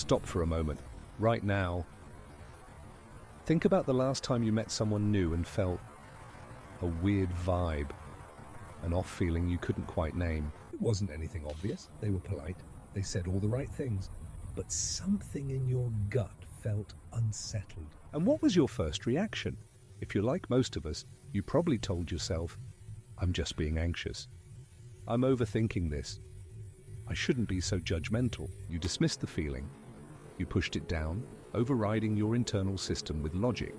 Stop for a moment, right now. Think about the last time you met someone new and felt a weird vibe, an off feeling you couldn't quite name. It wasn't anything obvious. They were polite. They said all the right things. But something in your gut felt unsettled. And what was your first reaction? If you're like most of us, you probably told yourself, I'm just being anxious. I'm overthinking this. I shouldn't be so judgmental. You dismissed the feeling. You pushed it down, overriding your internal system with logic.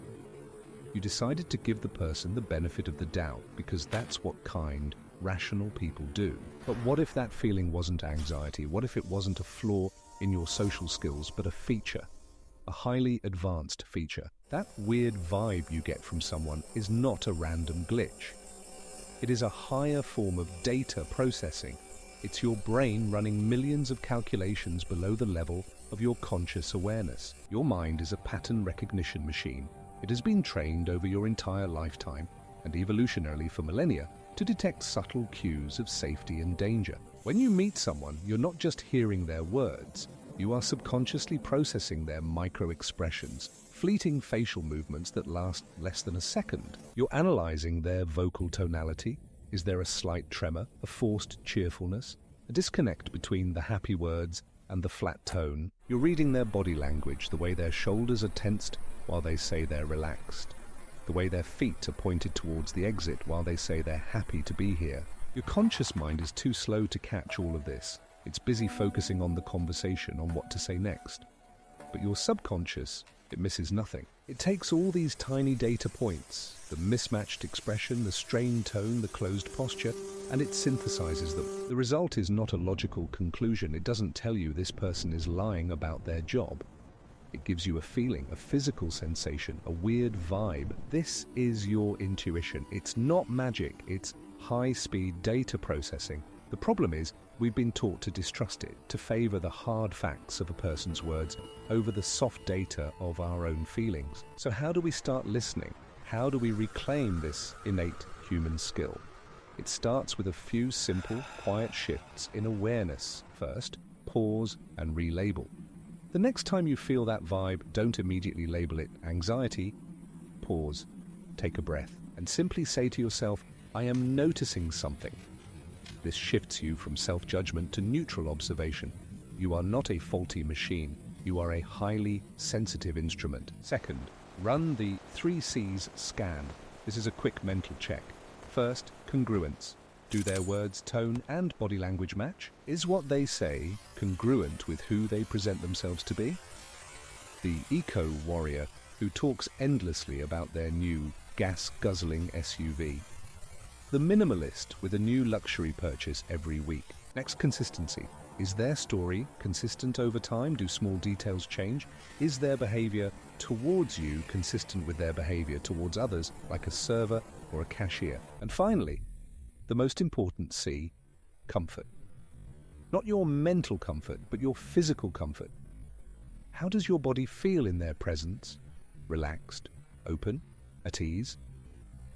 You decided to give the person the benefit of the doubt because that's what kind, rational people do. But what if that feeling wasn't anxiety? What if it wasn't a flaw in your social skills, but a feature? A highly advanced feature. That weird vibe you get from someone is not a random glitch. It is a higher form of data processing. It's your brain running millions of calculations below the level of your conscious awareness. Your mind is a pattern recognition machine. It has been trained over your entire lifetime and evolutionarily for millennia to detect subtle cues of safety and danger. When you meet someone, you're not just hearing their words. You are subconsciously processing their micro-expressions, fleeting facial movements that last less than a second. You're analyzing their vocal tonality. Is there a slight tremor, a forced cheerfulness, a disconnect between the happy words and the flat tone? You're reading their body language, the way their shoulders are tensed while they say they're relaxed, the way their feet are pointed towards the exit while they say they're happy to be here. Your conscious mind is too slow to catch all of this. It's busy focusing on the conversation, on what to say next. But your subconscious, it misses nothing. It takes all these tiny data points, the mismatched expression, the strained tone, the closed posture, and it synthesizes them. The result is not a logical conclusion. It doesn't tell you this person is lying about their job. It gives you a feeling, a physical sensation, a weird vibe. This is your intuition. It's not magic, it's high-speed data processing. The problem is, we've been taught to distrust it, to favor the hard facts of a person's words over the soft data of our own feelings. So how do we start listening? How do we reclaim this innate human skill? It starts with a few simple, quiet shifts in awareness. First, pause and relabel. The next time you feel that vibe, don't immediately label it anxiety. Pause, take a breath, and simply say to yourself, I am noticing something. This shifts you from self-judgment to neutral observation. You are not a faulty machine. You are a highly sensitive instrument. Second, run the 3 C's scan. This is a quick mental check. First, congruence. Do their words, tone, and body language match? Is what they say congruent with who they present themselves to be? The eco-warrior who talks endlessly about their new gas-guzzling SUV. The minimalist with a new luxury purchase every week. Next, consistency. Is their story consistent over time? Do small details change? Is their behavior towards you consistent with their behavior towards others, like a server or a cashier? And finally, the most important C, comfort. Not your mental comfort, but your physical comfort. How does your body feel in their presence? Relaxed, open, at ease,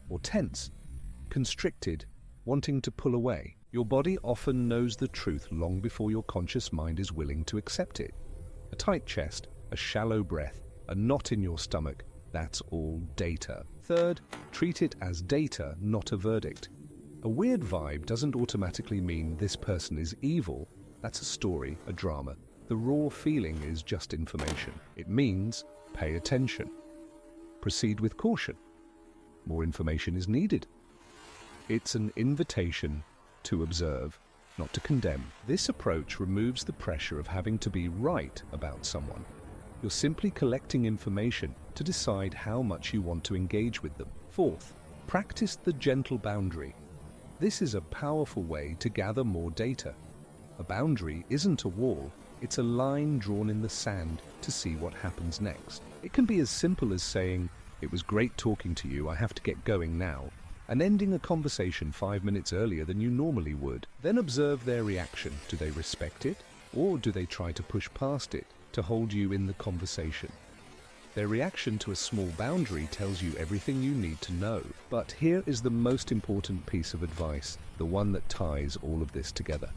or tense? Constricted, wanting to pull away. Your body often knows the truth long before your conscious mind is willing to accept it. A tight chest, a shallow breath, a knot in your stomach, that's all data. Third, treat it as data, not a verdict. A weird vibe doesn't automatically mean this person is evil. That's a story, a drama. The raw feeling is just information. It means pay attention. Proceed with caution. More information is needed. It's an invitation to observe, not to condemn. This approach removes the pressure of having to be right about someone. You're simply collecting information to decide how much you want to engage with them. Fourth, practice the gentle boundary. This is a powerful way to gather more data. A boundary isn't a wall, it's a line drawn in the sand to see what happens next. It can be as simple as saying, "It was great talking to you, I have to get going now," and ending a conversation 5 minutes earlier than you normally would. Then observe their reaction. Do they respect it? Or do they try to push past it to hold you in the conversation? Their reaction to a small boundary tells you everything you need to know. But here is the most important piece of advice, the one that ties all of this together.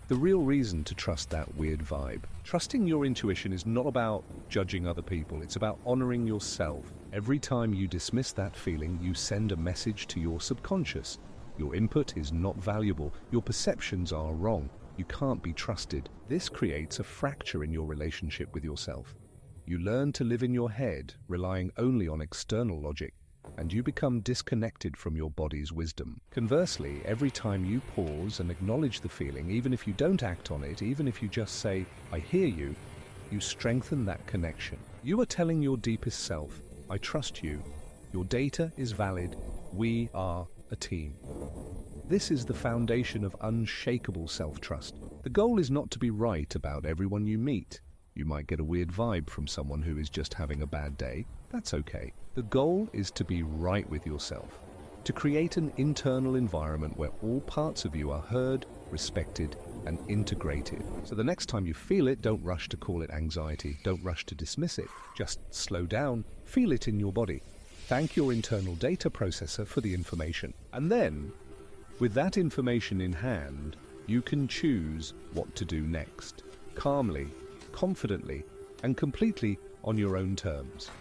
the real reason to trust that weird vibe. Trusting your intuition is not about judging other people, it's about honoring yourself. Every time you dismiss that feeling, you send a message to your subconscious. Your input is not valuable, your perceptions are wrong, you can't be trusted. This creates a fracture in your relationship with yourself. You learn to live in your head, relying only on external logic, and you become disconnected from your body's wisdom. Conversely, every time you pause and acknowledge the feeling, even if you don't act on it, even if you just say, "I hear you," you strengthen that connection. You are telling your deepest self, "I trust you. Your data is valid. We are a team." This is the foundation of unshakable self-trust. The goal is not to be right about everyone you meet. You might get a weird vibe from someone who is just having a bad day. That's okay. The goal is to be right with yourself, to create an internal environment where all parts of you are heard, respected, and integrated. So the next time you feel it, don't rush to call it anxiety. Don't rush to dismiss it. Just slow down, feel it in your body. Thank your internal data processor for the information. And then, with that information in hand, you can choose what to do next, calmly, confidently, and completely on your own terms.